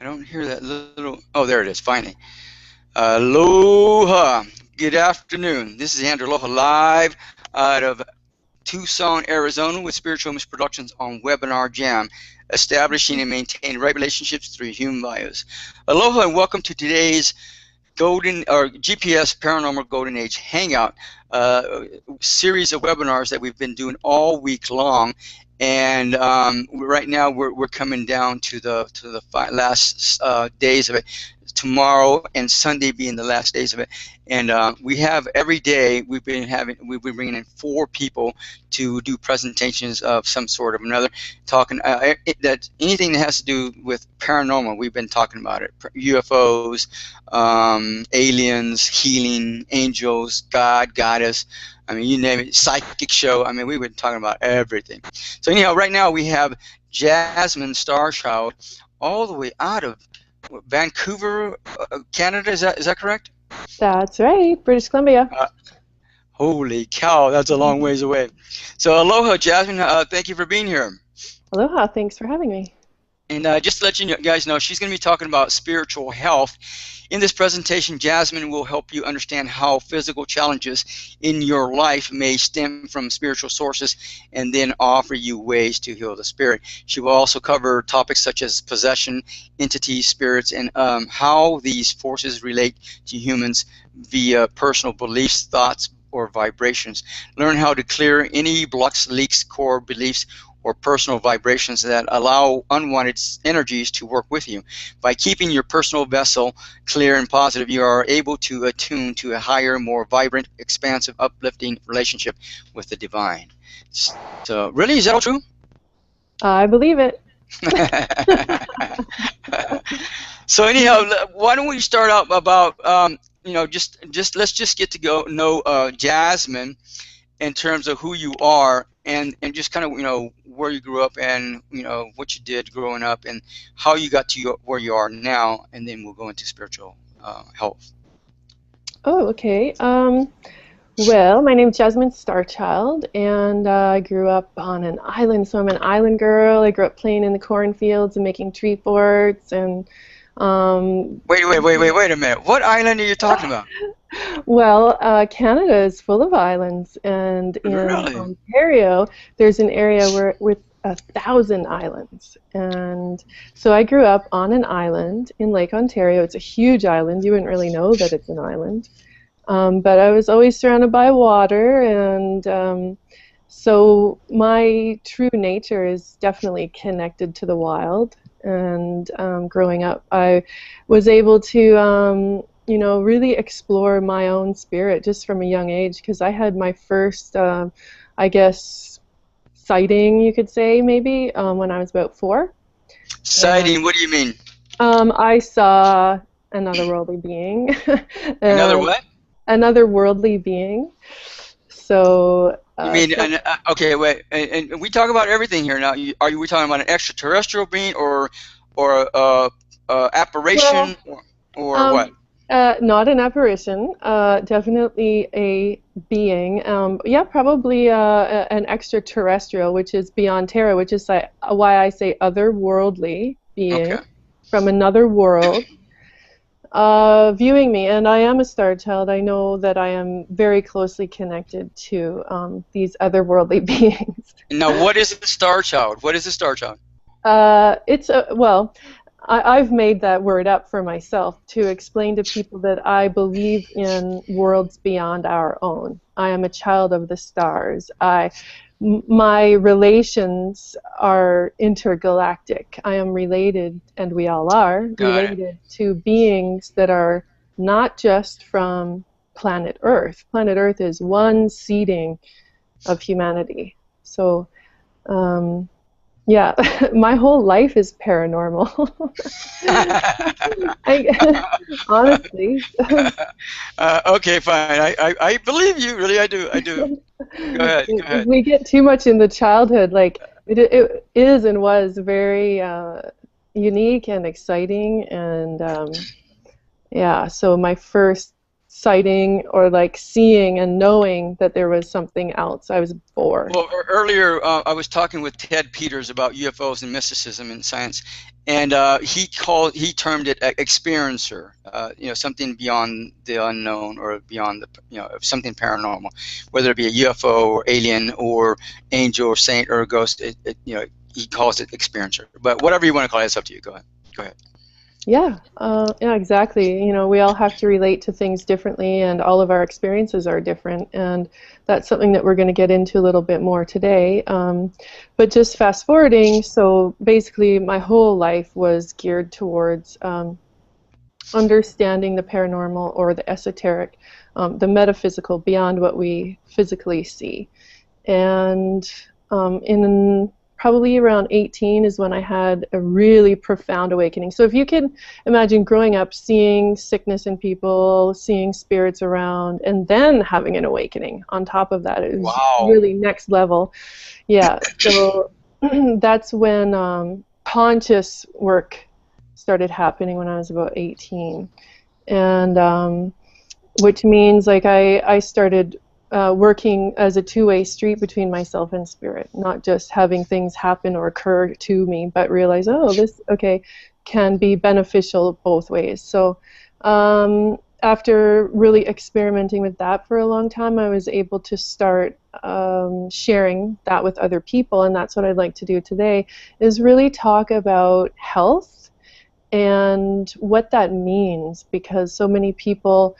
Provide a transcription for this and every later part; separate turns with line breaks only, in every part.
don't hear that little. Oh, there it is. Finally. Aloha. Good afternoon. This is Andrew Aloha live out of Tucson, Arizona with Spiritual Image Productions on Webinar Jam, establishing and maintaining right relationships through human values. Aloha and welcome to today's GPS Paranormal Golden Age Hangout series of webinars that we've been doing all week long. And right now we're coming down to the last days of it. Tomorrow and Sunday being the last days of it, and we have every day we've been bringing in 4 people to do presentations of some sort of another, talking that anything that has to do with paranormal. We've been talking about it: UFOs, aliens, healing, angels, God, goddess. I mean, you name it. Psychic show. I mean, we've been talking about everything. So anyhow, right now we have Jasmin Starrchild, all the way out of Vancouver, Canada. Is that correct?
That's right, British Columbia.
Holy cow, that's a long ways away. So aloha, Jasmine. Thank you for being here.
Aloha, thanks for having me.
And just to let you guys know, she's going to be talking about spiritual health. In this presentation, Jasmine will help you understand how physical challenges in your life may stem from spiritual sources and then offer you ways to heal the spirit. She will also cover topics such as possession, entities, spirits, and how these forces relate to humans via personal beliefs, thoughts, or vibrations. Learn how to clear any blocks, leaks, core beliefs, or personal vibrations that allow unwanted energies to work with you. By keeping your personal vessel clear and positive, you are able to attune to a higher, more vibrant, expansive, uplifting relationship with the divine. So, really, is that all true?
I believe it.
So anyhow, why don't we start out about, let's just get to know Jasmine in terms of who you are, and just kind of where you grew up, and what you did growing up, and how you got to where you are now, and then we'll go into spiritual health.
Oh, okay. Well, my name's Jasmin Starrchild, and I grew up on an island, so I'm an island girl. I grew up playing in the cornfields and making tree forts, and
Wait a minute. What island are you talking about?
Well, Canada is full of islands, and in
Really?
Ontario, there's an area with 1,000 islands. And so I grew up on an island in Lake Ontario. It's a huge island. You wouldn't really know that it's an island. But I was always surrounded by water, and so my true nature is definitely connected to the wild. And growing up, I was able to really explore my own spirit just from a young age, because I had my first, I guess, sighting, you could say, maybe, when I was about 4.
Sighting, what do you mean?
I saw another worldly being.
Another what?
Another worldly being. So...
You mean, okay, wait, and we talk about everything here now. Are we talking about an extraterrestrial being, or apparition, or what?
Not an apparition, definitely a being. Yeah, probably an extraterrestrial, which is beyond terror, which is why I say otherworldly being from another world viewing me. And I am a star child. I know that I am very closely connected to these otherworldly beings.
Now, what is a star child? What is a star child?
Well, I've made that word up for myself to explain to people that I believe in worlds beyond our own. I am a child of the stars. My relations are intergalactic. I am related, and we all are, related to beings that are not just from planet Earth. Planet Earth is one seeding of humanity. So, yeah, my whole life is paranormal. Honestly.
Okay, fine. I believe you. Really, I do. Go ahead.
If we get too much in the childhood, like it is and was very unique and exciting, and yeah. So my first sighting or like seeing and knowing that there was something else. I was bored.
Well, earlier I was talking with Ted Peters about UFOs and mysticism and science, and he termed it experiencer, something beyond the unknown or beyond something paranormal, whether it be a UFO or alien or angel or saint or a ghost. He calls it experiencer. But whatever you want to call it, it's up to you. Go ahead. Go ahead.
Yeah, yeah, exactly. We all have to relate to things differently, and all of our experiences are different, and that's something that we're going to get into a little bit more today. But just fast forwarding, so basically my whole life was geared towards understanding the paranormal or the esoteric, the metaphysical, beyond what we physically see. And in probably around 18 is when I had a really profound awakening. So if you can imagine growing up seeing sickness in people, seeing spirits around, and then having an awakening on top of that, it was really next level. Yeah, so that's when conscious work started happening when I was about 18. And which means like I started working as a two-way street between myself and spirit, not just having things happen or occur to me, but realize, oh, this, okay, can be beneficial both ways. So after really experimenting with that for a long time, I was able to start sharing that with other people, and that's what I'd like to do today, is really talk about health and what that means, because so many people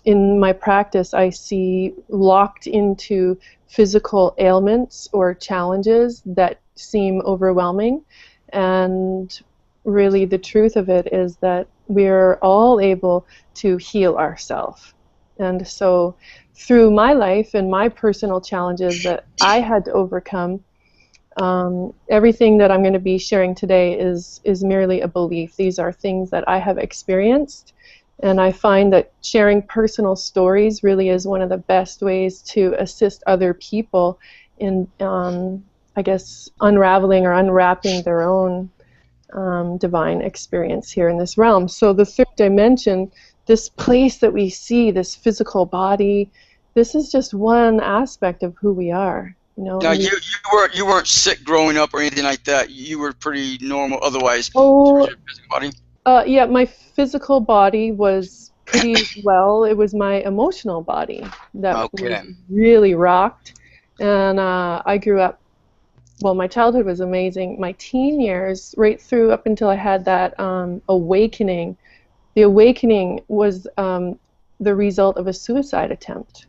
in my practice, I see locked into physical ailments or challenges that seem overwhelming. And really the truth of it is that we're all able to heal ourselves. And so through my life and my personal challenges that I had to overcome, everything that I'm going to be sharing today is merely a belief. These are things that I have experienced. And I find that sharing personal stories really is one of the best ways to assist other people in, I guess, unraveling or unwrapping their own divine experience here in this realm. So the third dimension, this place that we see, this physical body, this is just one aspect of who we are.
Now you weren't sick growing up or anything like that. You were pretty normal otherwise.
Oh,
your physical body?
Yeah, my physical body was pretty well. It was my emotional body that was really rocked. And I grew up, well, my childhood was amazing. My teen years, right through up until I had that awakening, the awakening was the result of a suicide attempt.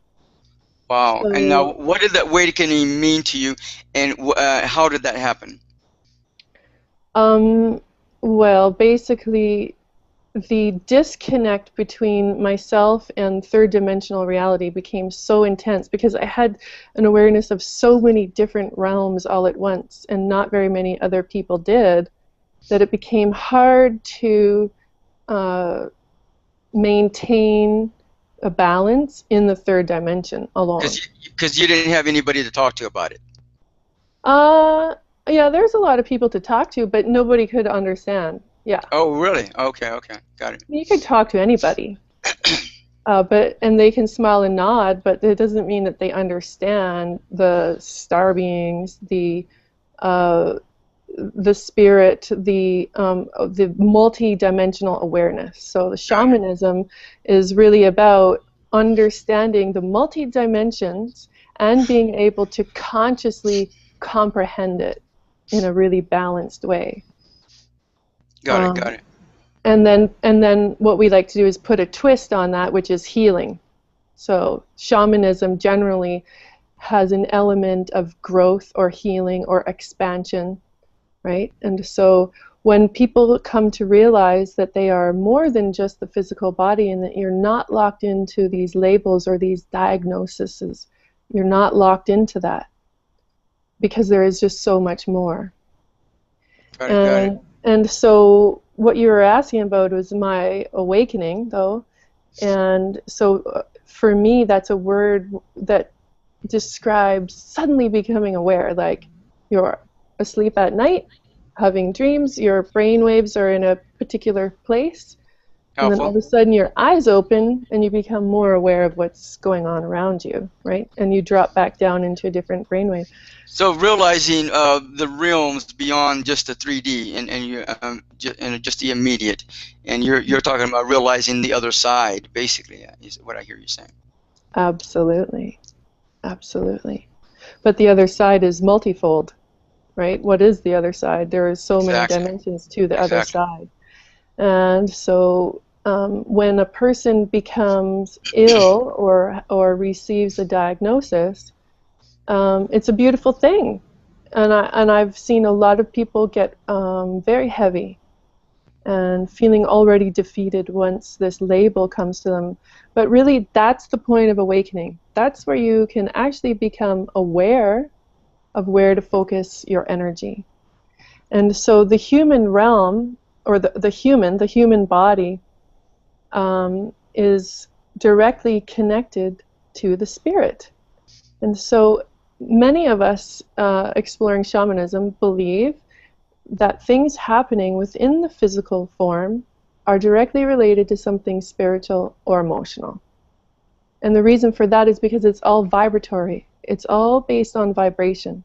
Wow. So, and now, what did that awakening mean to you, and how did that happen?
Well, basically, the disconnect between myself and third-dimensional reality became so intense because I had an awareness of so many different realms all at once, and not very many other people did, that it became hard to maintain a balance in the third dimension alone.
Because you didn't have anybody to talk to about it.
Yeah, there's a lot of people to talk to, but nobody could understand. Yeah.
Oh, really? Okay, got it.
You could talk to anybody, and they can smile and nod, but it doesn't mean that they understand the star beings, the spirit, the multi-dimensional awareness. So the shamanism is really about understanding the multi-dimensions and being able to consciously comprehend it in a really balanced way.
Got it.
And then what we like to do is put a twist on that, which is healing. So shamanism generally has an element of growth or healing or expansion, right? And so when people come to realize that they are more than just the physical body and that you're not locked into these labels or these diagnoses, you're not locked into that, because there is just so much more.
Got it.
And so what you were asking about was my awakening, though. And so for me, that's a word that describes suddenly becoming aware. Like you're asleep at night, having dreams, your brain waves are in a particular place, And then all
Helpful.
of a sudden your eyes open and you become more aware of what's going on around you, right? And you drop back down into a different brainwave.
So realizing the realms beyond just the 3D and just the immediate, and you're talking about realizing the other side, basically, is what I hear you saying.
Absolutely. Absolutely. But the other side is multifold, right? What is the other side? There are so many
Exactly.
dimensions to the other
Exactly.
side. And so when a person becomes ill or receives a diagnosis, it's a beautiful thing. And I've seen a lot of people get very heavy and feeling already defeated once this label comes to them. But really, that's the point of awakening. That's where you can actually become aware of where to focus your energy. And so the human realm, or the human body, is directly connected to the spirit. And so many of us exploring shamanism believe that things happening within the physical form are directly related to something spiritual or emotional. And the reason for that is because it's all vibratory. It's all based on vibration.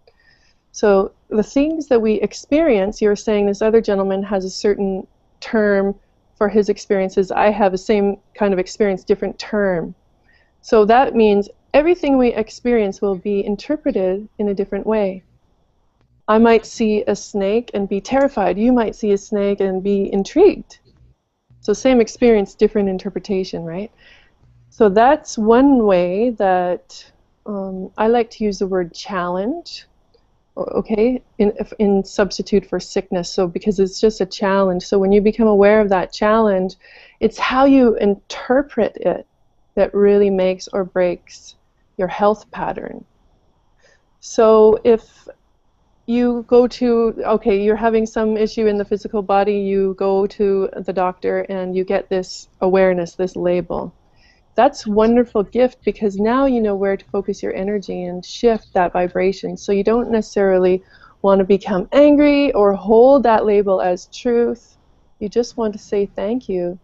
So the things that we experience, you're saying this other gentleman has a certain term for his experiences. I have the same kind of experience, different term. So that means everything we experience will be interpreted in a different way. I might see a snake and be terrified. You might see a snake and be intrigued. So same experience, different interpretation, right? So that's one way that I like to use the word challenge, okay, in substitute for sickness. So because it's just a challenge. So when you become aware of that challenge, it's how you interpret it that really makes or breaks your health pattern. So if you go to, okay, you're having some issue in the physical body, you go to the doctor and you get this awareness, this label. That's a wonderful gift because now you know where to focus your energy and shift that vibration. So you don't necessarily want to become angry or hold that label as truth. You just want to say thank you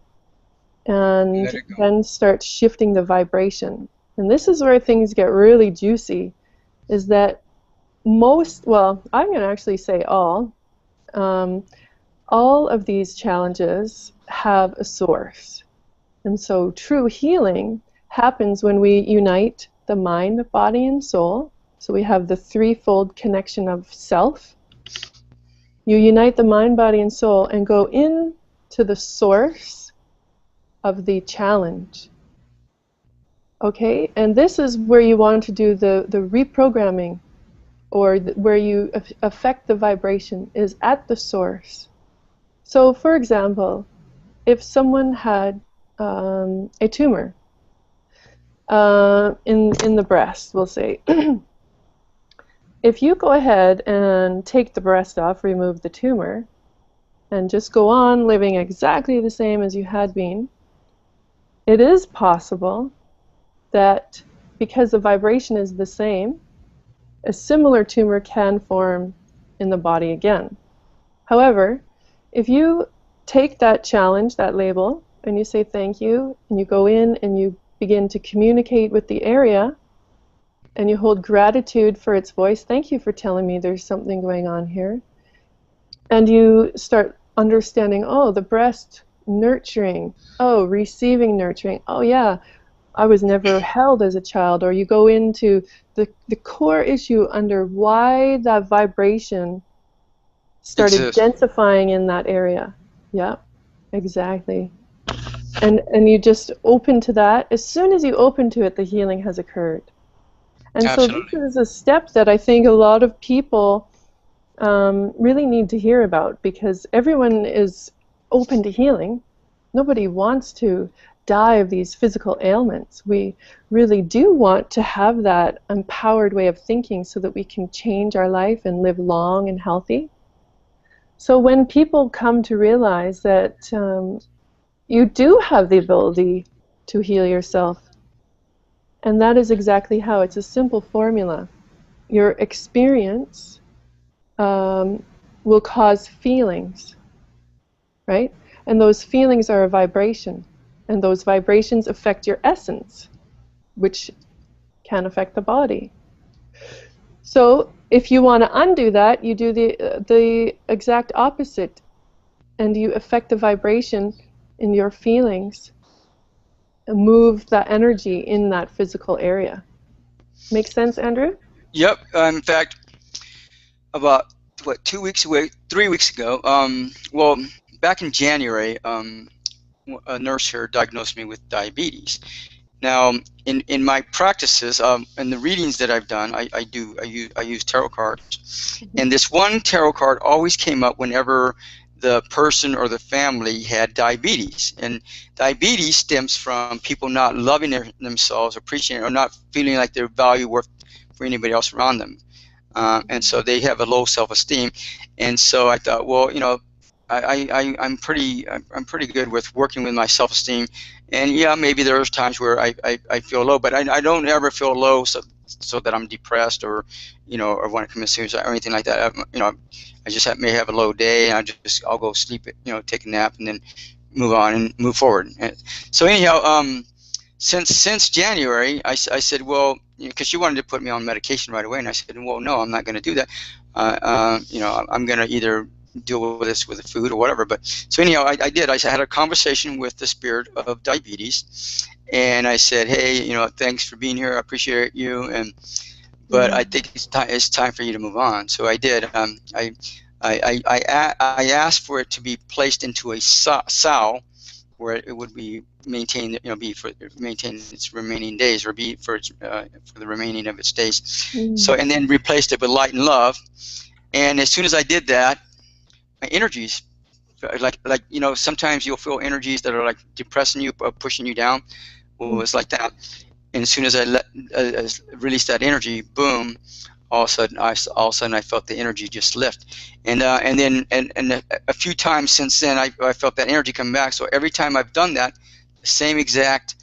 and then start shifting the vibration. And this is where things get really juicy, is that well, I'm going to actually say all of these challenges have a source. And so true healing happens when we unite the mind, body, and soul. So we have the threefold connection of self. You unite the mind, body, and soul and go into the source of the challenge. Okay? And this is where you want to do the reprogramming, or where you affect the vibration, is at the source. So for example, if someone had a tumor in the breast, we'll say, if you go ahead and take the breast off, remove the tumor, and just go on living exactly the same as you had been, it is possible that because the vibration is the same, a similar tumor can form in the body again. However, if you take that challenge, that label, and you say thank you, and you go in and you begin to communicate with the area, and you hold gratitude for its voice, thank you for telling me there's something going on here, and you start understanding, oh, the breast nurturing, oh, receiving nurturing, oh yeah, I was never held as a child, or you go into the core issue under why that vibration started densifying in that area. Yeah, exactly. And you just open to that. As soon as you open to it, the healing has occurred. And
Absolutely.
so this is a step that I think a lot of people really need to hear about, because everyone is open to healing. Nobody wants to die of these physical ailments. We really do want to have that empowered way of thinking so that we can change our life and live long and healthy. So when people come to realize that you do have the ability to heal yourself, and that is exactly how. It's a simple formula. Your experience will cause feelings, right? And those feelings are a vibration. And those vibrations affect your essence, which can affect the body. So if you want to undo that, you do the exact opposite, and you affect the vibration in your feelings and move that energy in that physical area. Make sense, Andrew?
Yep. In fact, about 3 weeks ago, well, back in January, a nurse here diagnosed me with diabetes. Now, in my practices, and the readings that I've done, I use tarot cards, and this one tarot card always came up whenever the person or the family had diabetes. And diabetes stems from people not loving themselves, appreciating, or not feeling like their value worth for anybody else around them, and so they have a low self-esteem. And so I thought, well, you know, I'm pretty good with working with my self-esteem, and yeah, maybe there's times where I feel low, but I don't ever feel low so that I'm depressed or, you know, or want to commit suicide or anything like that. You know, I just may have a low day, and I'll go sleep, you know, take a nap, and then move on and move forward. And so anyhow, since January, I said, well, because she wanted to put me on medication right away, and I said, well, no, I'm not going to do that. You know, I'm going to either deal with this with the food or whatever. But so anyhow, I did. I had a conversation with the spirit of diabetes, and I said, hey, you know, thanks for being here. I appreciate you, but I think it's time for you to move on. So I did. I asked for it to be placed into a sow, where it would be maintained, you know, maintain its remaining days, or be for the remaining of its days. So, and then replaced it with light and love. And as soon as I did that, my energies, like you know, sometimes you'll feel energies that are like depressing you, pushing you down. Well, it's like that. And as soon as I released that energy, boom! All of a sudden I felt the energy just lift. And then a few times since then, I felt that energy come back. So every time I've done that, the same exact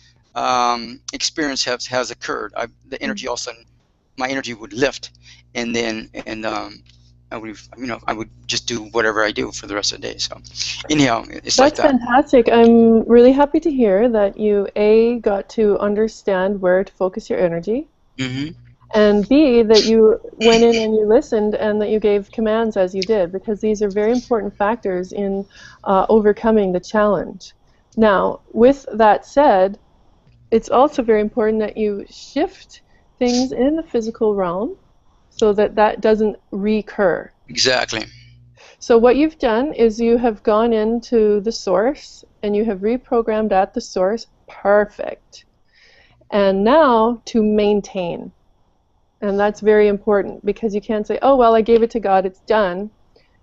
experience has occurred. The energy, all of a sudden, my energy would lift, and then I would just do whatever I do for the rest of the day. So anyhow, it's like that.
That's fantastic. I'm really happy to hear that you got to understand where to focus your energy, and B, that you went in and you listened, and that you gave commands as you did, because these are very important factors in overcoming the challenge. Now, with that said, it's also very important that you shift things in the physical realm so that that doesn't recur.
Exactly.
So what you've done is you have gone into the source and you have reprogrammed at the source. Perfect. And now to maintain. And that's very important, because you can't say, oh, well, I gave it to God, it's done.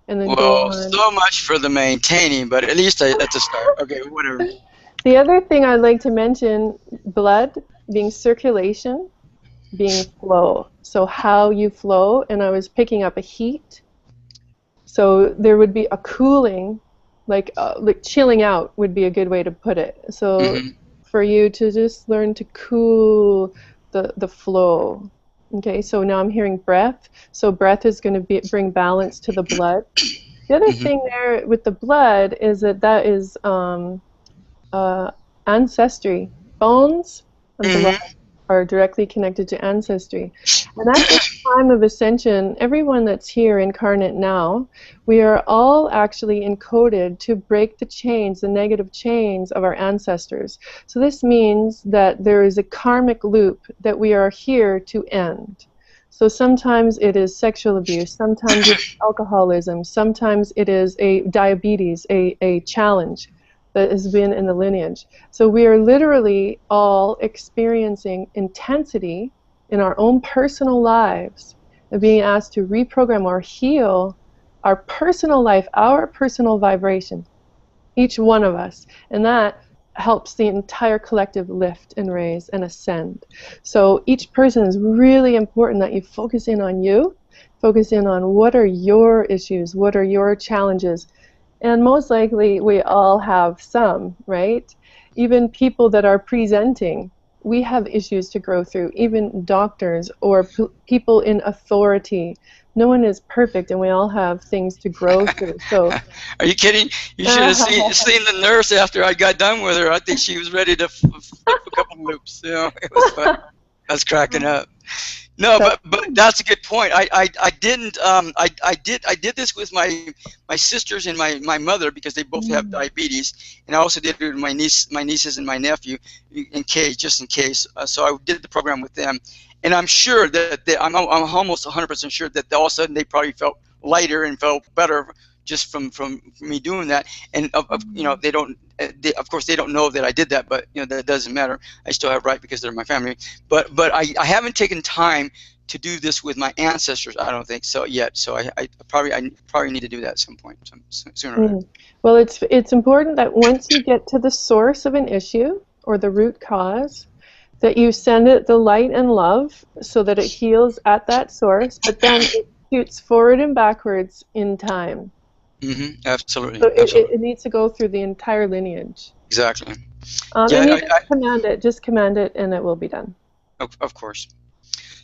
And then
well, so much for the maintaining, but at least that's a start. Okay, whatever.
The other thing I'd like to mention, blood being circulation, being flow. So how you flow, and I was picking up a heat. So there would be a cooling, like chilling out would be a good way to put it. So for you to just learn to cool the flow. Okay, so now I'm hearing breath. So breath is going to bring balance to the blood. The other thing there with the blood is that is ancestry. Bones and blood are directly connected to ancestry. And at this time of ascension, everyone that's here incarnate now, we are all actually encoded to break the chains, the negative chains of our ancestors. So this means that there is a karmic loop that we are here to end. So sometimes it is sexual abuse, sometimes it's alcoholism, sometimes it is a diabetes, a challenge that has been in the lineage. So we are literally all experiencing intensity in our own personal lives and being asked to reprogram or heal our personal life, our personal vibration, each one of us. And that helps the entire collective lift and raise and ascend. So each person is really important that you focus in on you, focus in on what are your issues, what are your challenges. And most likely we all have some, right? Even people that are presenting we have issues to grow through, even doctors or people in authority. No one is perfect, and we all have things to grow through. So,
Are you kidding? You should have seen the nurse after I got done with her. I think she was ready to flip a couple loops. You know, it was fun. I was cracking up. No, but that's a good point. I did this with my sisters and my mother, because they both have diabetes, and I also did it with my nieces and my nephew, just in case. So I did the program with them, and I'm sure that I'm almost 100% sure that all of a sudden they probably felt lighter and felt better just from me doing that. And you know, of course they don't know that I did that, but you know, that doesn't matter. I still have right, because they're my family. But I haven't taken time to do this with my ancestors, I don't think so yet. So I probably need to do that at some point sooner.
Well, it's important that once you get to the source of an issue or the root cause, that you send it the light and love so that it heals at that source, but then it shoots forward and backwards in time.
Absolutely.
So
Absolutely.
it needs to go through the entire lineage.
Exactly.
And you just command it, and it will be done.
Of course.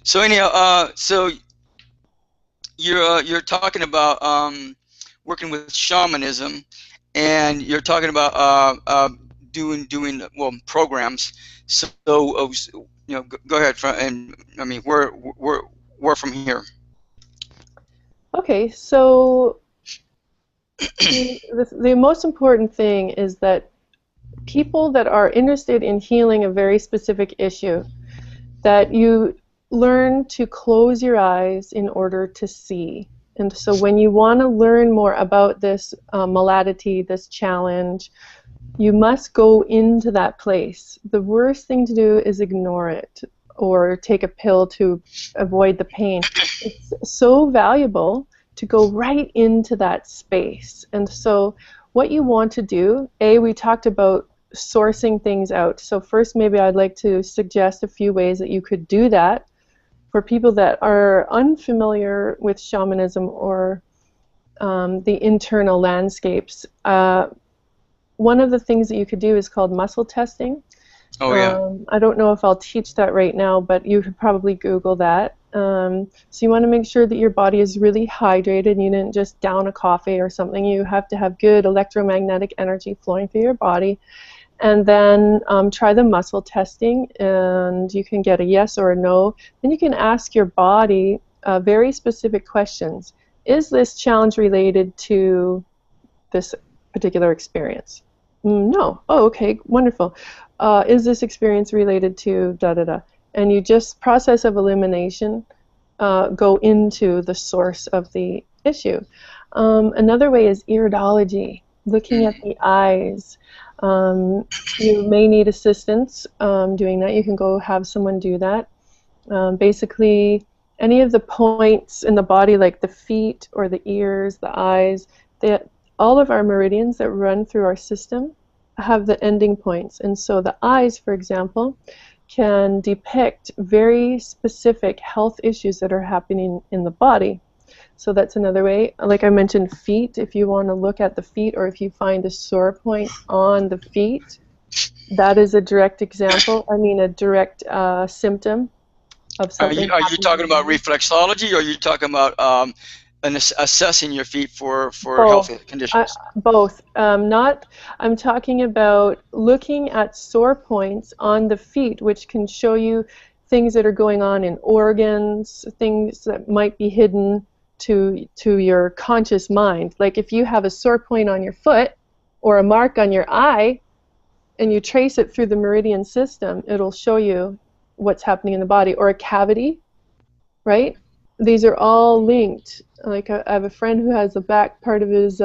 So anyhow, so you're talking about working with shamanism, and you're talking about doing programs. So you know, go ahead. And I mean, where from here?
Okay, so the most important thing is that people that are interested in healing a very specific issue, that you learn to close your eyes in order to see. And so when you want to learn more about this malady, this challenge, you must go into that place. The worst thing to do is ignore it or take a pill to avoid the pain. It's so valuable to go right into that space. And so what you want to do, we talked about sourcing things out. So first, maybe I'd like to suggest a few ways that you could do that for people that are unfamiliar with shamanism or the internal landscapes. One of the things that you could do is called muscle testing.
Oh, yeah.
I don't know if I'll teach that right now, but you could probably Google that. So you want to make sure that your body is really hydrated and you didn't just down a coffee or something. You have to have good electromagnetic energy flowing through your body. And then try the muscle testing, and you can get a yes or a no. Then you can ask your body very specific questions. Is this challenge related to this particular experience? No. Oh, okay, wonderful. Is this experience related to da-da-da? And you just, process of elimination, go into the source of the issue. Another way is iridology, looking at the eyes. You may need assistance doing that. You can go have someone do that. Basically, any of the points in the body, like the feet or the ears, the eyes, all of our meridians that run through our system have the ending points. And so the eyes, for example, can depict very specific health issues that are happening in the body. So that's another way. Like I mentioned, feet, if you want to look at the feet, or if you find a sore point on the feet, that is a direct example, a direct symptom of something.
Are you talking about reflexology, or are you talking about assessing your feet for health conditions?
Both. I'm talking about looking at sore points on the feet, which can show you things that are going on in organs, things that might be hidden to your conscious mind. Like if you have a sore point on your foot or a mark on your eye and you trace it through the meridian system, it'll show you what's happening in the body. Or a cavity, right? These are all linked. Like I have a friend who has the back part of his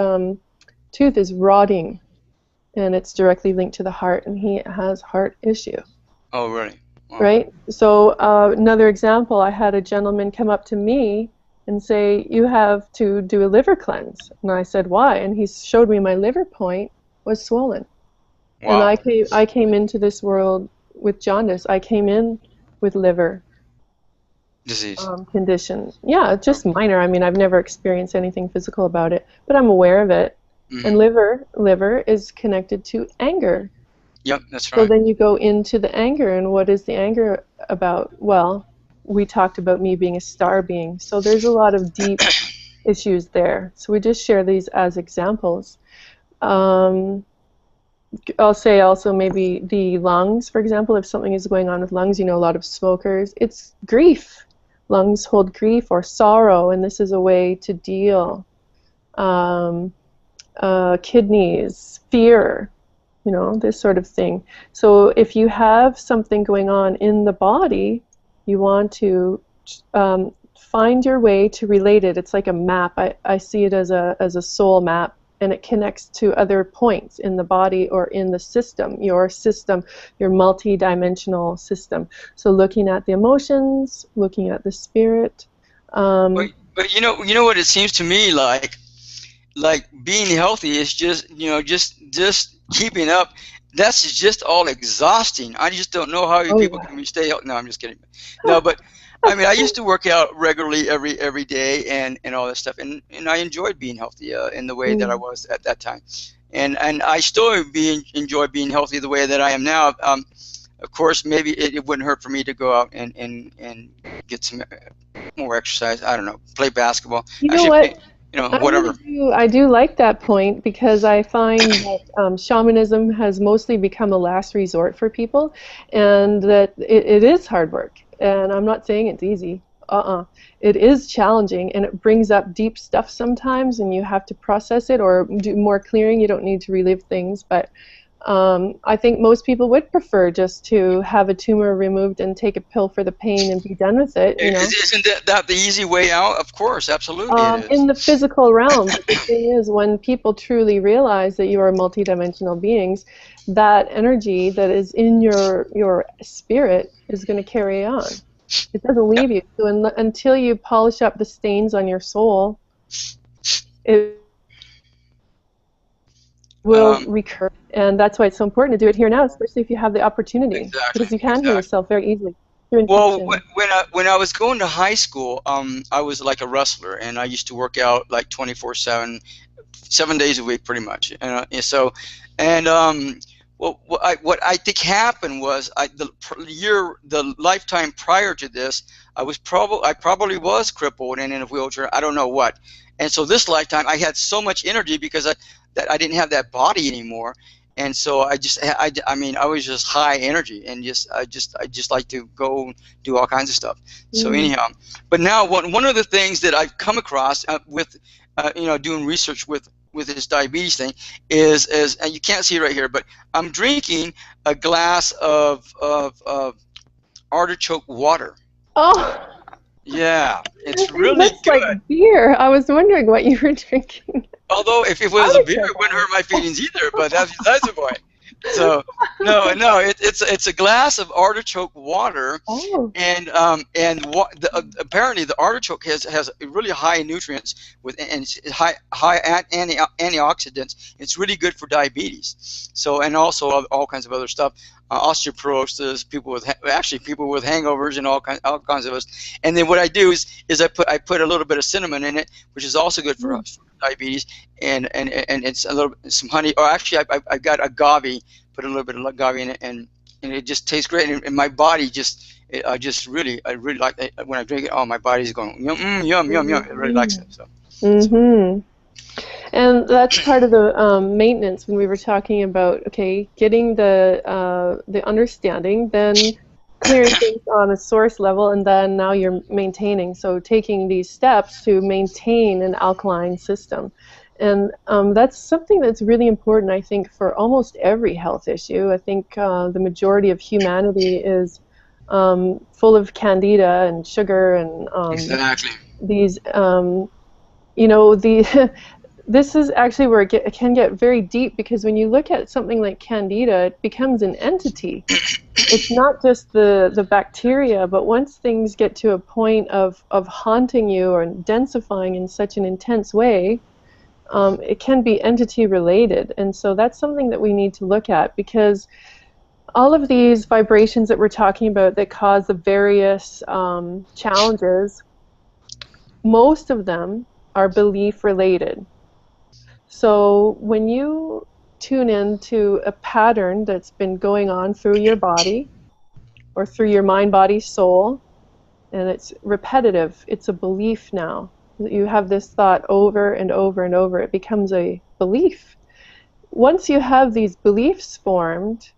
tooth is rotting, and it's directly linked to the heart, and he has heart issue.
Oh, really? Wow.
Right? So another example, I had a gentleman come up to me and say, you have to do a liver cleanse. And I said, why? And he showed me my liver point was swollen. Wow. And I came into this world with jaundice. I came in with liver
disease
condition. Yeah, just minor. I've never experienced anything physical about it, but I'm aware of it. Mm-hmm. And liver is connected to anger.
Yep, that's
So
right.
then you go into the anger, and what is the anger about? Well, we talked about me being a star being, so there's a lot of deep issues there. So we just share these as examples. Um, I'll say also maybe the lungs, for example, if something is going on with lungs, you know, a lot of smokers, it's grief. Lungs hold grief or sorrow, and this is a way to deal. Um, Kidneys, fear, you know, this sort of thing. So if you have something going on in the body, you want to find your way to relate it. It's like a map. I see it as a soul map, and it connects to other points in the body or in the system, your multi-dimensional system. So looking at the emotions, looking at the spirit.
But,
Um,
you know what it seems to me like being healthy is just, just keeping up. That's just all exhausting. I just don't know how you
oh
people
yeah.
can stay healthy. No, I'm just kidding. No, but I mean, I used to work out regularly every day and all that stuff, and I enjoyed being healthy in the way that I
Mm.
was at that time, and I still enjoy being healthy the way that I am now. Of course, maybe it wouldn't hurt for me to go out and get some more exercise. I don't know, play basketball.
You know
Actually,
what?
whatever.
I do like that point because I find that shamanism has mostly become a last resort for people, and that it is hard work. And I'm not saying it's easy. It is challenging, and it brings up deep stuff sometimes, and you have to process it or do more clearing. You don't need to relive things, but I think most people would prefer just to have a tumor removed and take a pill for the pain and be done with it, you know.
Isn't that the easy way out? Of course, absolutely it
In
is.
the physical realm, but the thing is, when people truly realize that you are multidimensional beings, that energy that is in your spirit is going to carry on. It doesn't
Yeah.
leave you. So until you polish up the stains on your soul, it will
Um,
recur. And that's why it's so important to do it here now, especially if you have the opportunity,
exactly.
because you can heal
Exactly.
yourself very easily through
Well,
intention.
when I was going to high school, I was like a wrestler, and I used to work out like 24/7, 7 days a week, pretty much. And so, and what I think happened was the lifetime prior to this, I probably was crippled and in a wheelchair. I don't know what. And so this lifetime, I had so much energy because that I didn't have that body anymore. And so I mean, I was just high energy, and I just like to go do all kinds of stuff. So
Mm.
anyhow, but now one of the things that I've come across with doing research with this diabetes thing is and you can't see it right here, but I'm drinking a glass of artichoke water.
Oh,
Yeah, it's
it
really
looks like
good.
beer. I was wondering what you were drinking.
Although if it was a beer,
Artichoke
it wouldn't hurt my
oil.
feelings either. But that's the point. So no, it's a glass of artichoke water,
Oh.
apparently the artichoke has really high nutrients and it's high antioxidants. It's really good for diabetes. So and also all kinds of other stuff, osteoporosis, people with hangovers and all kinds of us. And then what I do is I put a little bit of cinnamon in it, which is also good for
Mm.
us, for diabetes, and it's a little some honey. Or actually, I got agave. Put a little bit of agave in it, and it just tastes great. And my body I really like it when I drink it. Oh, my body's going yum yum yum yum. It really likes it. So
Mm-hmm. And that's part of the maintenance when we were talking about, okay, getting the understanding, then clearing things on a source level, and then now you're maintaining. So taking these steps to maintain an alkaline system. And that's something that's really important, I think, for almost every health issue. I think the majority of humanity is full of candida and sugar and
exactly.
these, you know, the this is actually where it can get very deep, because when you look at something like candida, it becomes an entity. It's not just the bacteria, but once things get to a point of haunting you or densifying in such an intense way, it can be entity related. And so that's something that we need to look at, because all of these vibrations that we're talking about that cause the various challenges, most of them are belief related. So when you tune in to a pattern that's been going on through your body or through your mind, body, soul, and it's repetitive. It's a belief now. You have this thought over and over and over. It becomes a belief. Once you have these beliefs formed,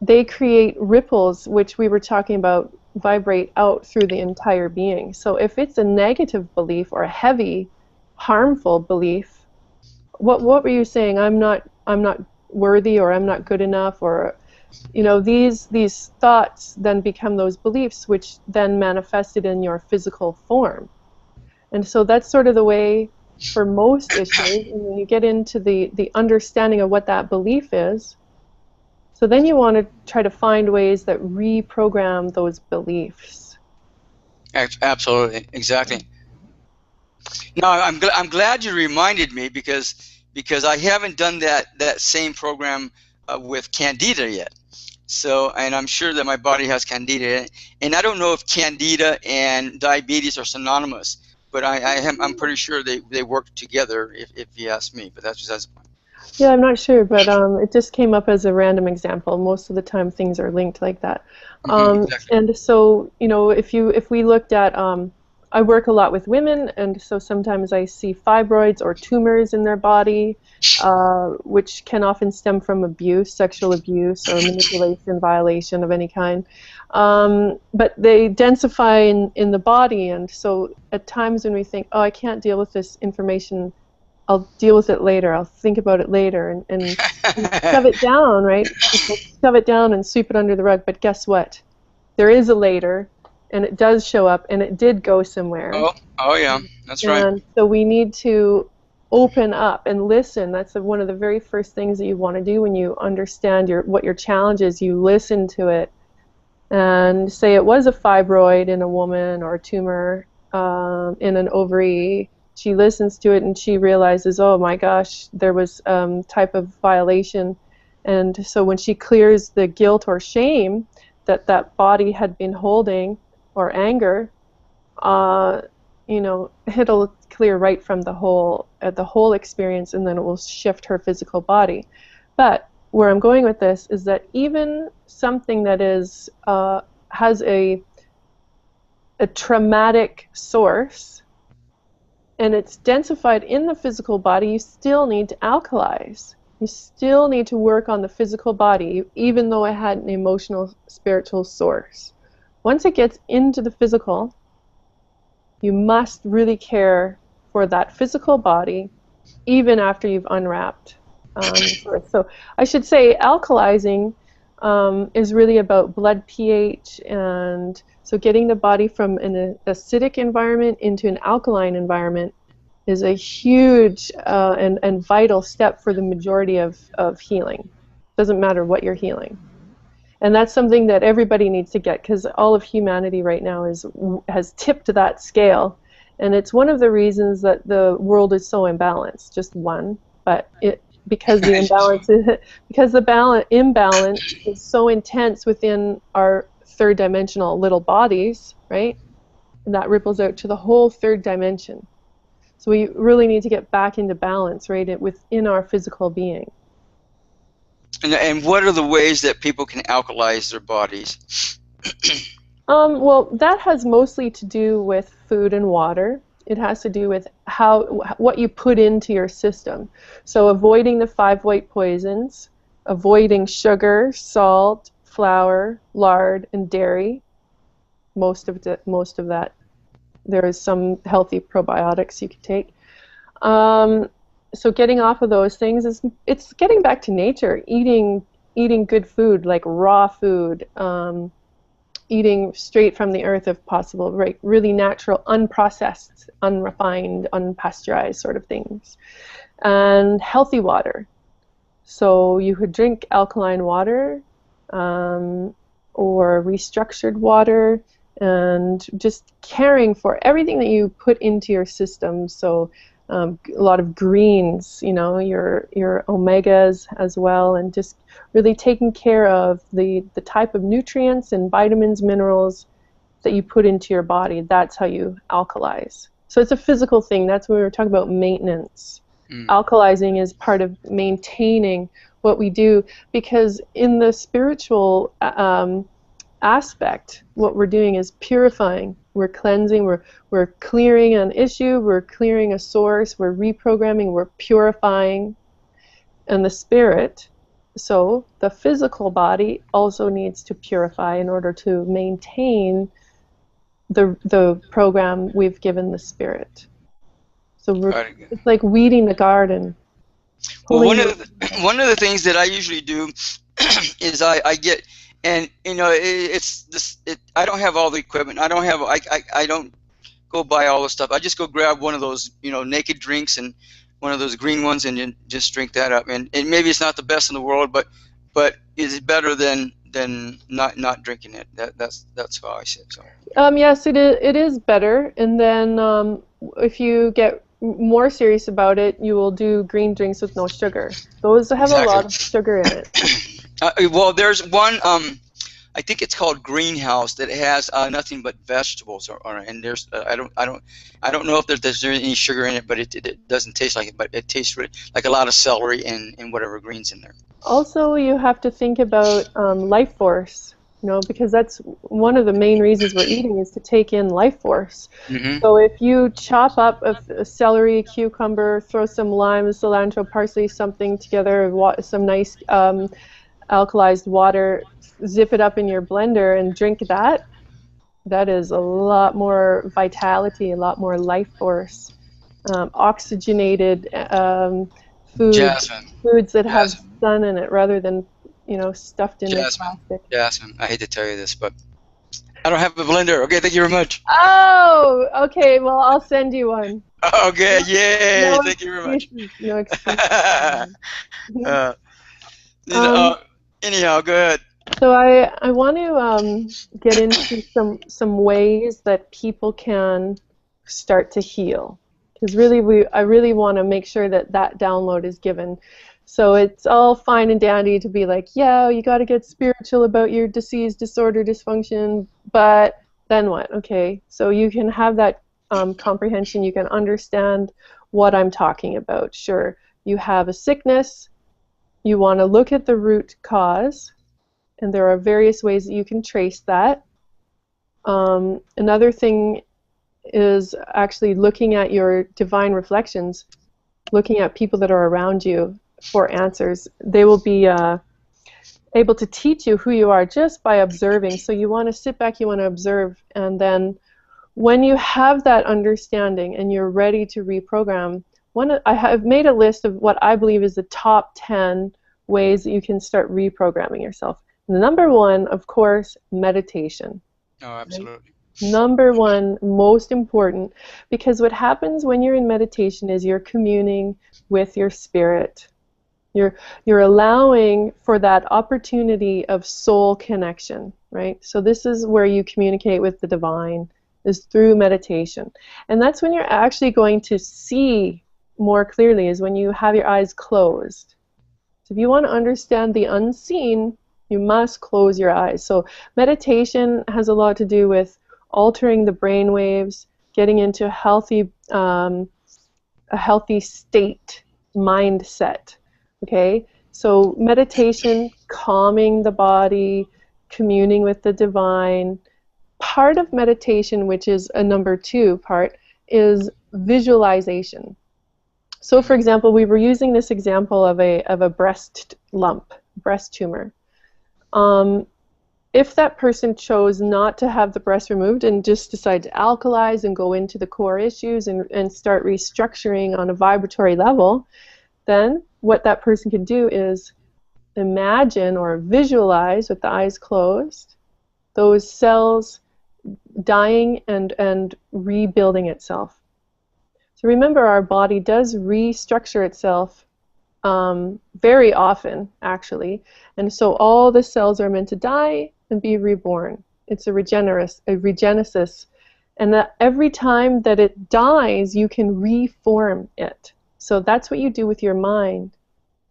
they create ripples, which we were talking about, vibrate out through the entire being. So if it's a negative belief or a heavy, harmful belief, what were you saying? I'm not worthy, or I'm not good enough, or these thoughts then become those beliefs, which then manifested in your physical form. And so that's sort of the way for most issues. And when you get into the understanding of what that belief is, so then you want to try to find ways that reprogram those beliefs.
Absolutely, exactly. No, I'm glad you reminded me, because I haven't done that same program with Candida yet. So, and I'm sure that my body has Candida, and I don't know if Candida and diabetes are synonymous, but I'm pretty sure they work together, if you ask me. But that's besides the point.
Yeah, I'm not sure, but it just came up as a random example. Most of the time things are linked like that.
Exactly.
And so, if we looked at, I work a lot with women, and so sometimes I see fibroids or tumors in their body, which can often stem from abuse, sexual abuse, or manipulation, violation of any kind. But they densify in the body, and so at times when we think, oh, I can't deal with this information, I'll deal with it later, I'll think about it later, and shove it down, right? People shove it down and sweep it under the rug, but guess what? There is a later, and it does show up, and it did go somewhere.
Oh yeah, that's right.
And so we need to open up and listen. That's one of the very first things that you want to do when you understand what your challenge is. You listen to it, and say it was a fibroid in a woman or a tumor in an ovary. She listens to it and she realizes, oh my gosh, there was type of violation. And so when she clears the guilt or shame that body had been holding, or anger, it'll clear right from the whole experience, and then it will shift her physical body. But where I'm going with this is that even something that is has a traumatic source, and it's densified in the physical body, you still need to alkalize. You still need to work on the physical body, even though it had an emotional, spiritual source. Once it gets into the physical, you must really care for that physical body, even after you've unwrapped the source. So I should say alkalizing is really about blood pH, and so getting the body from an acidic environment into an alkaline environment is a huge and vital step for the majority of healing. Doesn't matter what you're healing. And that's something that everybody needs to get, because all of humanity right now has tipped that scale. And it's one of the reasons that the world is so imbalanced. Just one, but because the imbalance is so intense within our third dimensional little bodies, right? And that ripples out to the whole third dimension. So we really need to get back into balance, right, within our physical being.
And what are the ways that people can alkalize their bodies?
Well, that has mostly to do with food and water. It has to do with what you put into your system. So avoiding the 5 white poisons, avoiding sugar, salt, flour, lard, and dairy. Most of that. There is some healthy probiotics you can take. So getting off of those things it's getting back to nature, eating good food, like raw food, eating straight from the earth if possible, right? Really natural, unprocessed, unrefined, unpasteurized sort of things, and healthy water. So you could drink alkaline water or restructured water, and just caring for everything that you put into your system. So a lot of greens, your omegas as well, and just really taking care of the type of nutrients and vitamins, minerals that you put into your body. That's how you alkalize. So it's a physical thing. That's when we were talking about maintenance. Alkalizing is part of maintaining what we do, because in the spiritual aspect, what we're doing is purifying. We're cleansing, we're clearing an issue, we're clearing a source, we're reprogramming, we're purifying. And the spirit, so the physical body also needs to purify in order to maintain the program we've given the spirit. So it's like weeding the garden.
Well, one of the things that I usually do is I get, and you know, I don't have all the equipment. I don't go buy all the stuff. I just go grab one of those, you know, naked drinks and one of those green ones, and just drink that up. And maybe it's not the best in the world, but it's better than not drinking it. That's how I see it. So.
Yes, it is better. And then if you get more serious about it, you will do green drinks with no sugar. Those have a lot of sugar in it.
Well, there's one. I think it's called Greenhouse that has nothing but vegetables on it, and there's I don't know if there's any sugar in it, but it doesn't taste like it, but it tastes really like a lot of celery and whatever greens in there.
Also, you have to think about life force, you know, because that's one of the main reasons we're eating is to take in life force.
Mm-hmm.
So if you chop up a celery, cucumber, throw some lime, cilantro, parsley, something together, some nice alkalized water, zip it up in your blender and drink that, that is a lot more vitality, a lot more life force. Oxygenated foods that have sun in it rather than, you know, stuffed in plastic.
Jasmine, I hate to tell you this, but I don't have a blender. Okay, thank you very much.
Oh, okay, well, I'll send you one.
Okay, yay, no thank you very much.
No excuse.
Anyhow, go ahead.
So I want to get into some ways that people can start to heal, because really I really want to make sure that download is given. So it's all fine and dandy to be like, yeah, you got to get spiritual about your disease, disorder, dysfunction, but then what? Okay, so you can have that comprehension, you can understand what I'm talking about. Sure, you have a sickness, you want to look at the root cause, and there are various ways that you can trace that. Another thing is actually looking at your divine reflections, looking at people that are around you for answers. They will be able to teach you who you are just by observing. So you want to sit back, you want to observe, and then when you have that understanding and you're ready to reprogram, I have made a list of what I believe is the top 10 ways that you can start reprogramming yourself. Number one, of course, meditation.
Oh, absolutely.
Right? Number one, most important, because what happens when you're in meditation is you're communing with your spirit. You're allowing for that opportunity of soul connection, right? So this is where you communicate with the divine, is through meditation. And that's when you're actually going to see more clearly, is when you have your eyes closed. So if you want to understand the unseen, you must close your eyes. So meditation has a lot to do with altering the brain waves, getting into a healthy state, mindset. Okay? So meditation, calming the body, communing with the divine. Part of meditation, which is a number 2 part, is visualization. So for example, we were using this example of a breast lump, breast tumor. If that person chose not to have the breast removed and just decide to alkalize and go into the core issues and start restructuring on a vibratory level, then what that person can do is imagine or visualize with the eyes closed those cells dying and rebuilding itself. So remember, our body does restructure itself very often, actually, and so all the cells are meant to die and be reborn. It's a regenesis, and that every time that it dies, you can reform it. So that's what you do with your mind,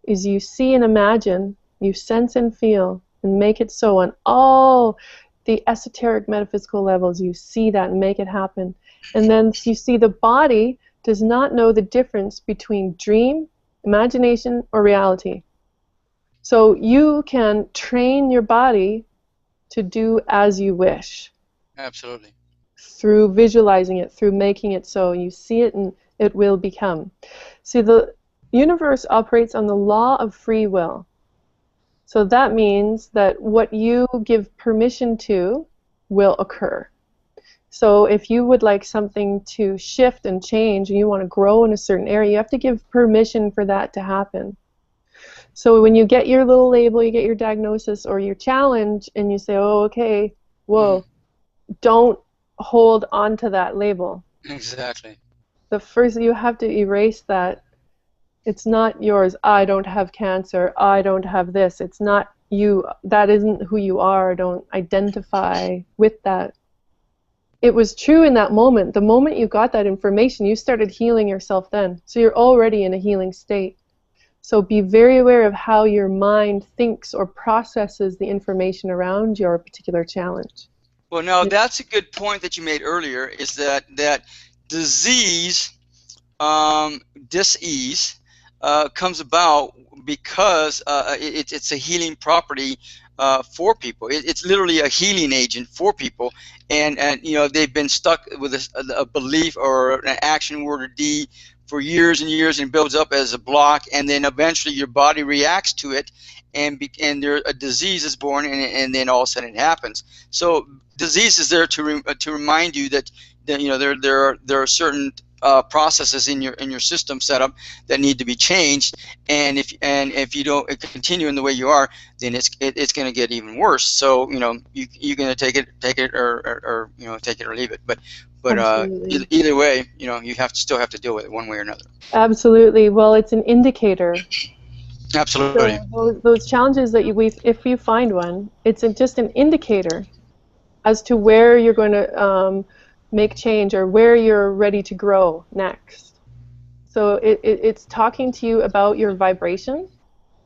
is you see and imagine, you sense and feel, and make it so on all the esoteric metaphysical levels. You see that and make it happen. And then you see the body does not know the difference between dream, imagination, or reality. So you can train your body to do as you wish.
Absolutely.
Through visualizing it, through making it so. You see it and it will become. See, the universe operates on the law of free will. So that means that what you give permission to will occur. So if you would like something to shift and change and you want to grow in a certain area, you have to give permission for that to happen. So when you get your little label, you get your diagnosis or your challenge, and you say, oh, okay, whoa, don't hold on to that label.
Exactly.
The first, you have to erase that. It's not yours. I don't have cancer. I don't have this. It's not you. That isn't who you are. Don't identify with that. It was true in that moment. The moment you got that information, you started healing yourself then. So you're already in a healing state. So be very aware of how your mind thinks or processes the information around your particular challenge.
Well, now that's a good point that you made earlier, is that disease, dis-ease, comes about because it's a healing property for people. It's literally a healing agent for people, and you know, they've been stuck with a belief or an action word or deed for years and years, and builds up as a block, and then eventually your body reacts to it, and a disease is born, and then all of a sudden it happens. So disease is there to remind you that you know, there are certain processes in your system set up that need to be changed, and if you don't continue in the way you are, then it's going to get even worse. So you know, you're going to take it or you know, take it or leave it. But either way, you know, you still have to deal with it one way or another.
Absolutely. Well, it's an indicator.
Absolutely.
So those challenges that if you find one, it's just an indicator as to where you're going to make change or where you're ready to grow next. So it's talking to you about your vibration,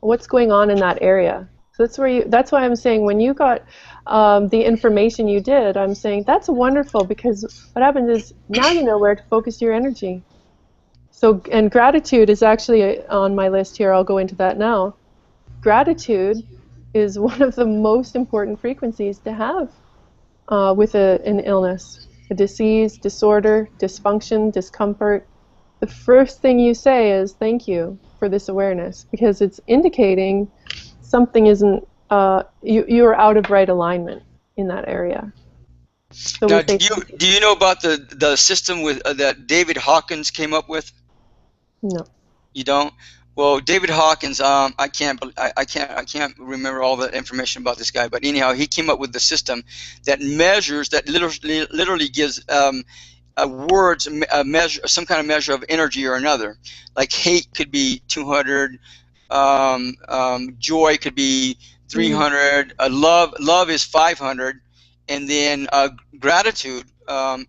what's going on in that area. So that's why I'm saying when you got the information you did, I'm saying that's wonderful, because what happens is now you know where to focus your energy. So, and gratitude is actually on my list here. I'll go into that now. Gratitude is one of the most important frequencies to have with an illness, a disease, disorder, dysfunction, discomfort. The first thing you say is thank you for this awareness, because it's indicating something isn't, you are out of right alignment in that area. So
now, do you know about the system with that David Hawkins came up with?
No.
You don't? Well, David Hawkins, I can't remember all the information about this guy, but anyhow, he came up with the system that measures, that literally gives words a measure, some kind of measure of energy or another. Like hate could be 200, joy could be 300, love is 500, and then gratitude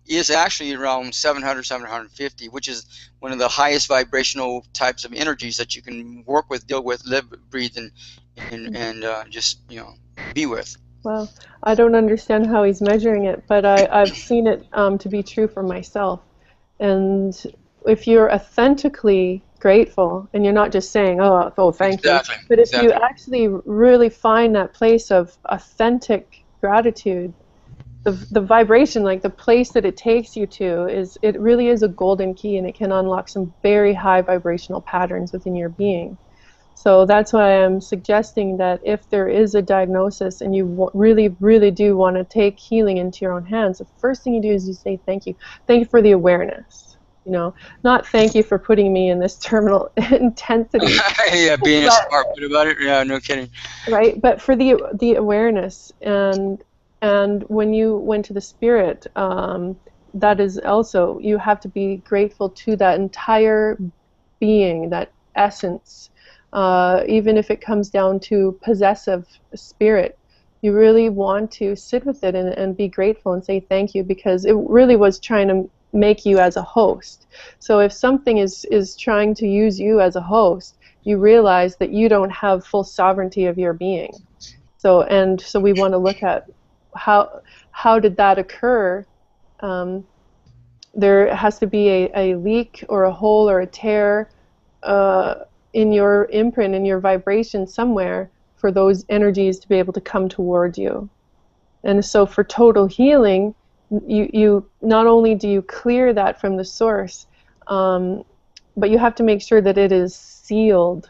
is actually around 700, 750, which is one of the highest vibrational types of energies that you can work with, deal with, live, breathe, and just, you know, be with.
Well, I don't understand how he's measuring it, but I've seen it to be true for myself. And if you're authentically grateful, and you're not just saying, oh, thank you, but if you actually really find that place of authentic gratitude, the vibration, like the place that it takes you to, it really is a golden key, and it can unlock some very high vibrational patterns within your being. So that's why I'm suggesting that if there is a diagnosis and you really, really do want to take healing into your own hands, the first thing you do is you say thank you. Thank you for the awareness. You know, not thank you for putting me in this terminal intensity.
Yeah, being a smart about it. Yeah, no kidding.
Right, but for the awareness, and when you went to the spirit, that is also, you have to be grateful to that entire being, that essence. Even if it comes down to possessive spirit, you really want to sit with it and be grateful and say thank you, because it really was trying to make you as a host. So if something is trying to use you as a host, you realize that you don't have full sovereignty of your being. So we want to look at how did that occur. There has to be a leak or a hole or a tear in your imprint, in your vibration somewhere, for those energies to be able to come towards you. And so for total healing, you not only do you clear that from the source, but you have to make sure that it is sealed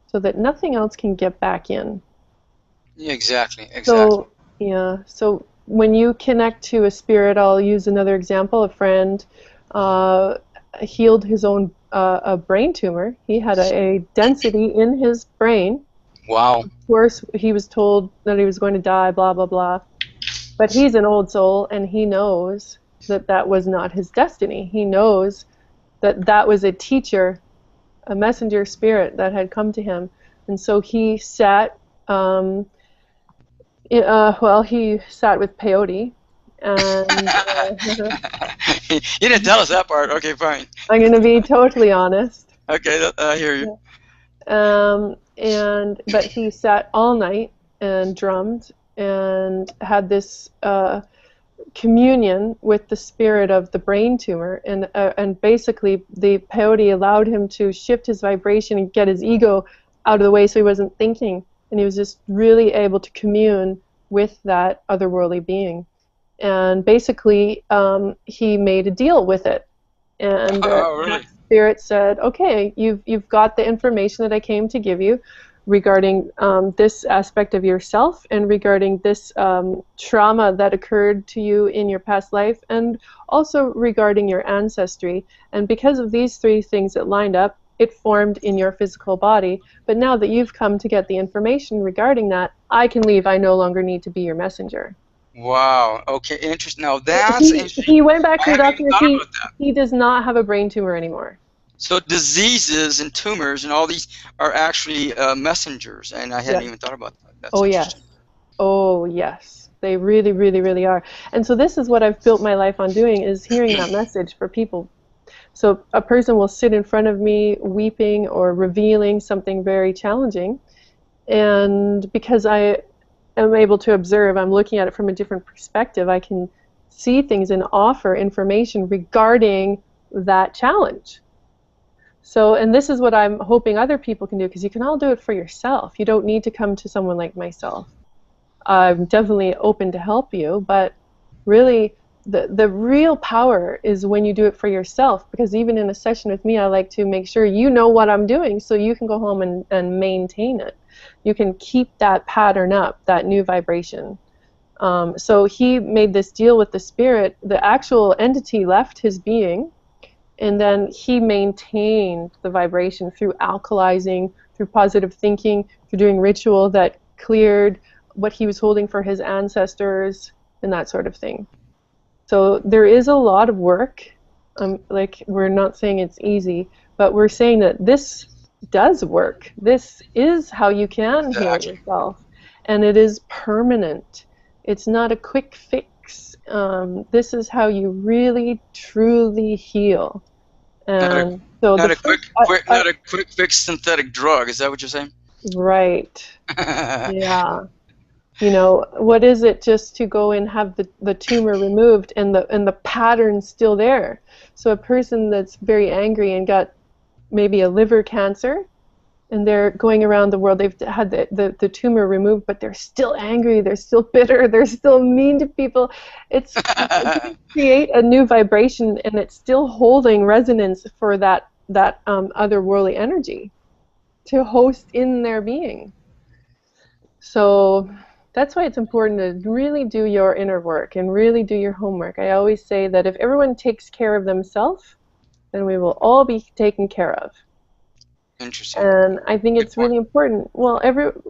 so that nothing else can get back in.
Yeah, exactly.
So, yeah, so when you connect to a spirit, I'll use another example. A friend healed his own a brain tumor. He had a density in his brain.
Wow.
Of course, he was told that he was going to die, blah, blah, blah. But he's an old soul, and he knows that that was not his destiny. He knows that that was a teacher, a messenger spirit that had come to him. And so he sat, he sat with peyote. And
You didn't tell us that part. Okay, fine.
I'm going to be totally honest.
Okay, I hear you.
But he sat all night and drummed and had this communion with the spirit of the brain tumor, and basically the peyote allowed him to shift his vibration and get his ego out of the way so he wasn't thinking, and he was just really able to commune with that otherworldly being. And basically he made a deal with it, and
really?
the spirit said, okay, you've got the information that I came to give you regarding this aspect of yourself, and regarding this trauma that occurred to you in your past life, and also regarding your ancestry. And because of these three things that lined up, it formed in your physical body. But now that you've come to get the information regarding that, I can leave. I no longer need to be your messenger.
Wow. Okay, interesting. Now that's interesting.
He went back to the doctor.
About that.
He does not have a brain tumor anymore.
So diseases and tumors and all these are actually messengers, and I hadn't even thought about that. That's
yes. Oh, yes. They really, really, really are. And so this is what I've built my life on doing, is hearing that message for people. So a person will sit in front of me weeping or revealing something very challenging, and because I am able to observe, I'm looking at it from a different perspective, I can see things and offer information regarding that challenge. So, and this is what I'm hoping other people can do, because you can all do it for yourself. You don't need to come to someone like myself. I'm definitely open to help you, but really the real power is when you do it for yourself, because even in a session with me, I like to make sure you know what I'm doing so you can go home and maintain it. You can keep that pattern up, that new vibration. So he made this deal with the spirit. The actual entity left his being, and then he maintained the vibration through alkalizing, through positive thinking, through doing ritual that cleared what he was holding for his ancestors, and that sort of thing. So there is a lot of work. Like, we're not saying it's easy, but we're saying that this does work. This is how you can heal yourself, and it is permanent. It's not a quick fix. This is how you really, truly heal. And
not a quick fix synthetic drug. Is that what you're saying?
Right. Yeah. You know, what is it just to go and have the tumor removed and the pattern's still there? So a person that's very angry and got maybe a liver cancer, and they're going around the world, they've had the tumor removed, but they're still angry, they're still bitter, they're still mean to people. It's create a new vibration, and it's still holding resonance for that otherworldly energy to host in their being. So that's why it's important to really do your inner work and really do your homework. I always say that if everyone takes care of themselves, then we will all be taken care of.
Interesting.
And I think it's really important. Well,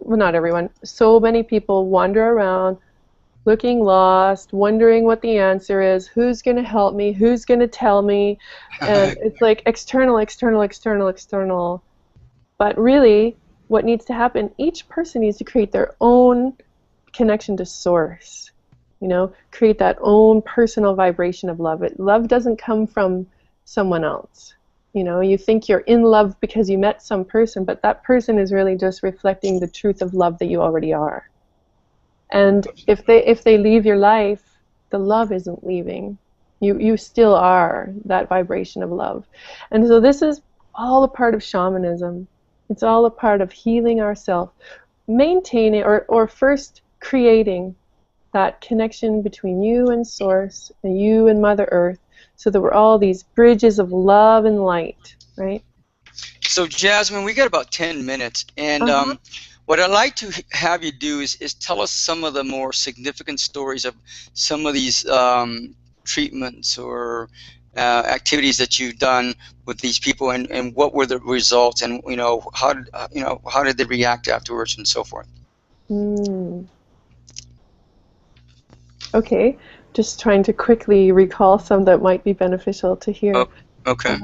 not everyone. So many people wander around looking lost, wondering what the answer is, who's going to help me, who's going to tell me. And it's like external, external, external, external. But really, what needs to happen, each person needs to create their own connection to source. You know, create that own personal vibration of love. Love doesn't come from someone else. You know, you think you're in love because you met some person, but that person is really just reflecting the truth of love that you already are. And if they leave your life, the love isn't leaving. You still are that vibration of love. And so this is all a part of shamanism. It's all a part of healing ourselves. maintaining or first creating that connection between you and Source and you and Mother Earth, so that we're all these bridges of love and light, right?
So Jasmine, we got about 10 minutes, and what I'd like to have you do is tell us some of the more significant stories of some of these treatments or activities that you've done with these people, and what were the results, and how did they react afterwards, and so forth.
Okay, just trying to quickly recall some that might be beneficial to hear.
Oh, okay.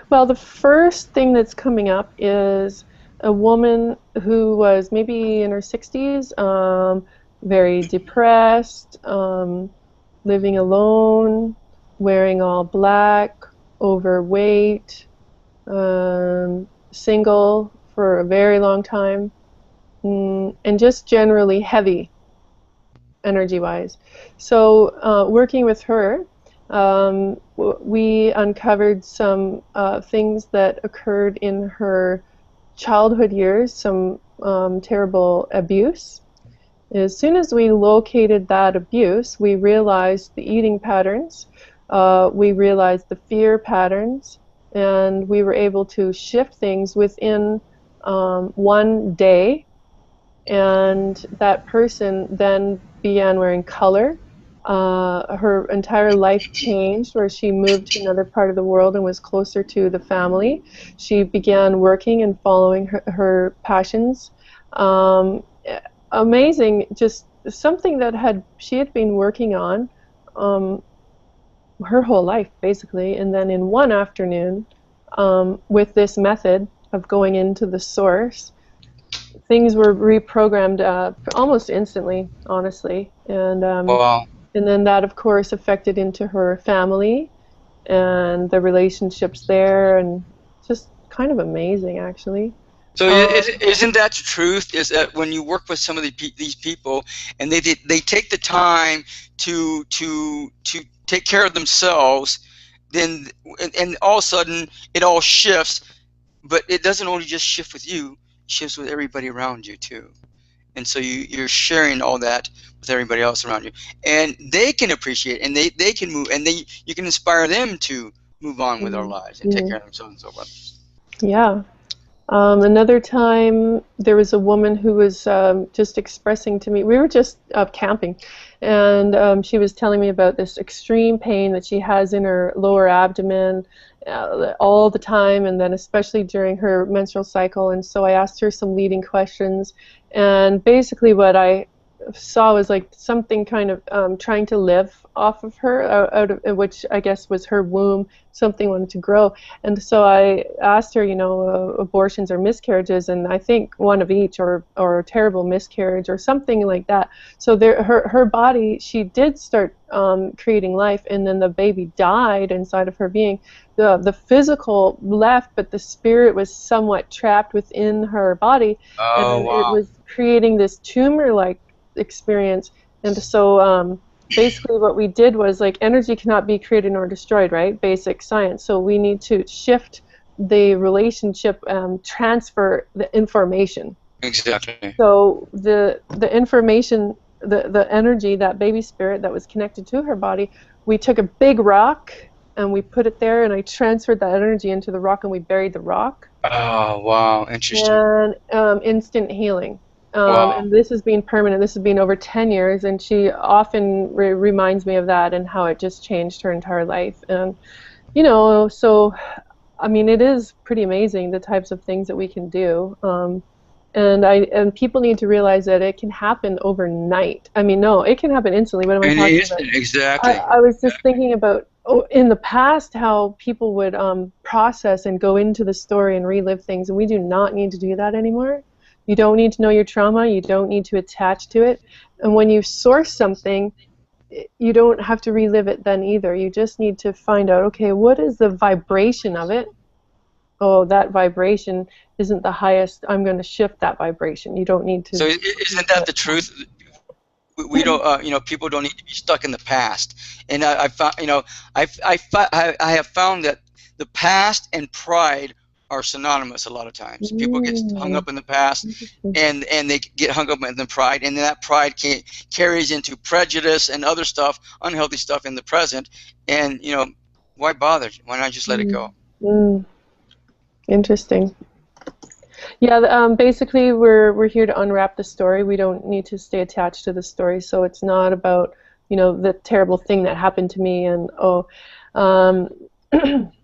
Well, the first thing that's coming up is a woman who was maybe in her 60s, very depressed, living alone, wearing all black, overweight, single for a very long time, and just generally heavy energy-wise. So working with her, we uncovered some things that occurred in her childhood years, some terrible abuse. As soon as we located that abuse, we realized the eating patterns, we realized the fear patterns, and we were able to shift things within one day. And that person then began wearing color. Her entire life changed, where she moved to another part of the world and was closer to the family. She began working and following her passions. Amazing, just something that she had been working on her whole life, basically. And then in one afternoon, with this method of going into the source, things were reprogrammed almost instantly, honestly. And
Wow.
and then that, of course, affected into her family and the relationships there, and just kind of amazing, actually.
So isn't that the truth? Is that when you work with some of these people, and they take the time to take care of themselves, then and all of a sudden it all shifts, but it doesn't only just shift with you, it shifts with everybody around you too. And so you're sharing all that with everybody else around you, and they can appreciate, and they can move, and you can inspire them to move on with their lives and take care of themselves and so forth.
Yeah. Another time, there was a woman who was just expressing to me, we were just camping, and she was telling me about this extreme pain that she has in her lower abdomen all the time, and then especially during her menstrual cycle. And so I asked her some leading questions, and basically what I saw was like something kind of trying to live off of her, out of which I guess was her womb. Something wanted to grow. And so I asked her, abortions or miscarriages, and I think one of each, or a terrible miscarriage or something like that. So her body, she did start creating life, and then the baby died inside of her being. The physical left, but the spirit was somewhat trapped within her body.
Oh,
and
wow.
It was creating this tumor-like experience. And so basically what we did was, like, energy cannot be created nor destroyed, right? Basic science. So we need to shift the relationship, transfer the information.
Exactly.
So the information, the energy, that baby spirit that was connected to her body, we took a big rock and we put it there, and I transferred that energy into the rock, and we buried the rock.
Oh, wow. Interesting.
And instant healing.
Wow.
And this has been permanent. This has been over 10 years, and she often reminds me of that and how it just changed her entire life. And, so, I mean, it is pretty amazing, the types of things that we can do. And people need to realize that it can happen overnight. I mean, no, it can happen instantly. What am I talking about?
Exactly.
I was just thinking about, in the past, how people would process and go into the story and relive things, and we do not need to do that anymore. You don't need to know your trauma. You don't need to attach to it. And when you source something, you don't have to relive it then either. You just need to find out, okay, what is the vibration of it? Oh, that vibration isn't the highest. I'm going to shift that vibration. You don't need to.
So isn't that the truth? We don't, people don't need to be stuck in the past. And I found, I have found that the past and pride are synonymous a lot of times. People get hung up in the past,
Interesting.
and they get hung up in the pride, and that pride carries into prejudice and other stuff, unhealthy stuff in the present. And why bother? Why not just let it go?
Mm. Interesting. Yeah, basically we're here to unwrap the story. We don't need to stay attached to the story, so it's not about, the terrible thing that happened to me and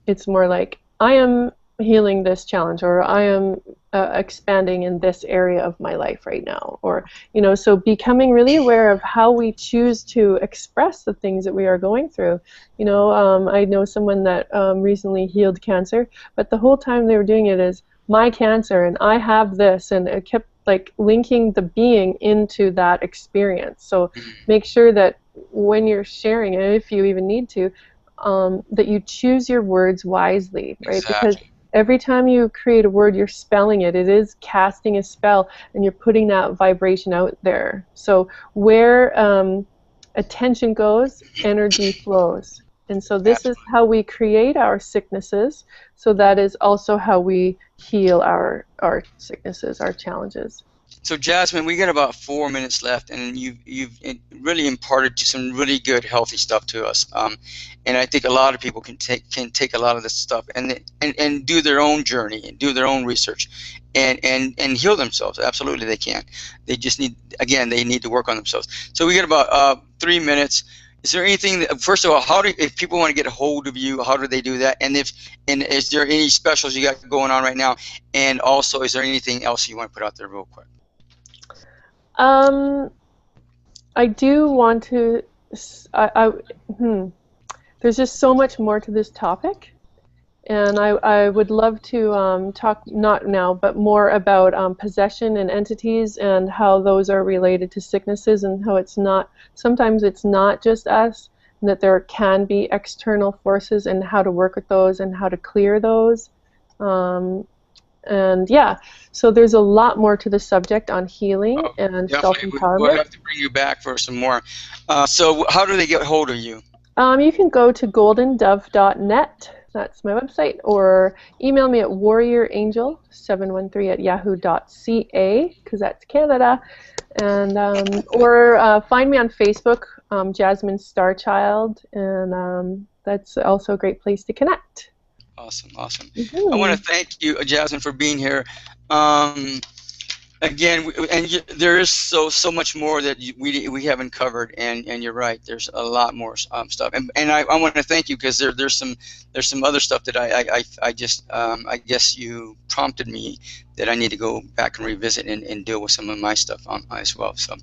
it's more like I am healing this challenge, or I am expanding in this area of my life right now, or so becoming really aware of how we choose to express the things that we are going through. I know someone that recently healed cancer, but the whole time they were doing it as my cancer and I have this, and it kept like linking the being into that experience. So make sure that when you're sharing it, if you even need to, that you choose your words wisely, right?
Exactly.
Because every time you create a word, you're spelling it. It is casting a spell, and you're putting that vibration out there. So where attention goes, energy flows. And so this is how we create our sicknesses. So that is also how we heal our sicknesses, our challenges.
So Jasmine, we got about 4 minutes left, and you've really imparted some really good, healthy stuff to us. And I think a lot of people can take a lot of this stuff and do their own journey and do their own research, and heal themselves. Absolutely, they can. They just need to work on themselves. So we got about 3 minutes. Is there anything first of all, if people want to get a hold of you, how do they do that? And is there any specials you got going on right now? And also, is there anything else you want to put out there real quick?
I do want to. There's just so much more to this topic, and I would love to talk, not now, but more about possession and entities and how those are related to sicknesses, and how sometimes it's not just us, and that there can be external forces, and how to work with those and how to clear those. And yeah, so there's a lot more to the subject on healing and self-empowerment.
We'll have to bring you back for some more. So how do they get a hold of you?
You can go to goldendove.net. That's my website, or email me at warriorangel713@yahoo.ca, because that's Canada, and or find me on Facebook, Jasmin Starrchild, and that's also a great place to connect.
Awesome. I want to thank you, Jasmine, for being here. Again, there is so much more that we haven't covered, and you're right. There's a lot more stuff, and I want to thank you, because there's some other stuff that I guess you prompted me that I need to go back and revisit and deal with some of my stuff as well. So,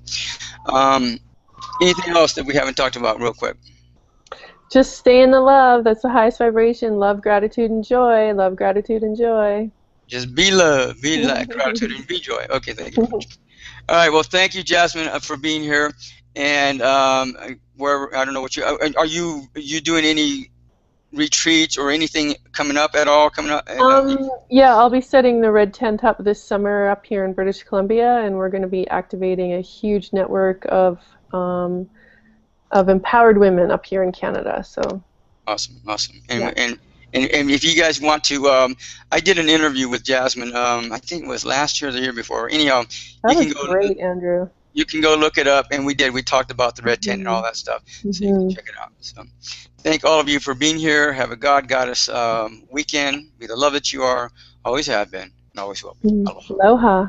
anything else that we haven't talked about, real quick?
Just stay in the love. That's the highest vibration. Love, gratitude, and joy. Love, gratitude, and joy.
Just be love, be light, gratitude, and be joy. Okay, thank you very much. All right, well, thank you, Jasmine, for being here. And wherever, I don't know what are you doing any retreats or anything coming up at all? Yeah,
I'll be setting the red tent up this summer up here in British Columbia, and we're going to be activating a huge network of empowered women up here in Canada. So
awesome. And if you guys want to, I did an interview with Jasmine. I think it was last year or the year before. Anyhow,
that was great, Andrew.
You can go look it up, and we did. We talked about the red tent and all that stuff, so you can check it out. So, thank all of you for being here. Have a God Goddess weekend. Be the love that you are, always have been, and always will be.
Aloha.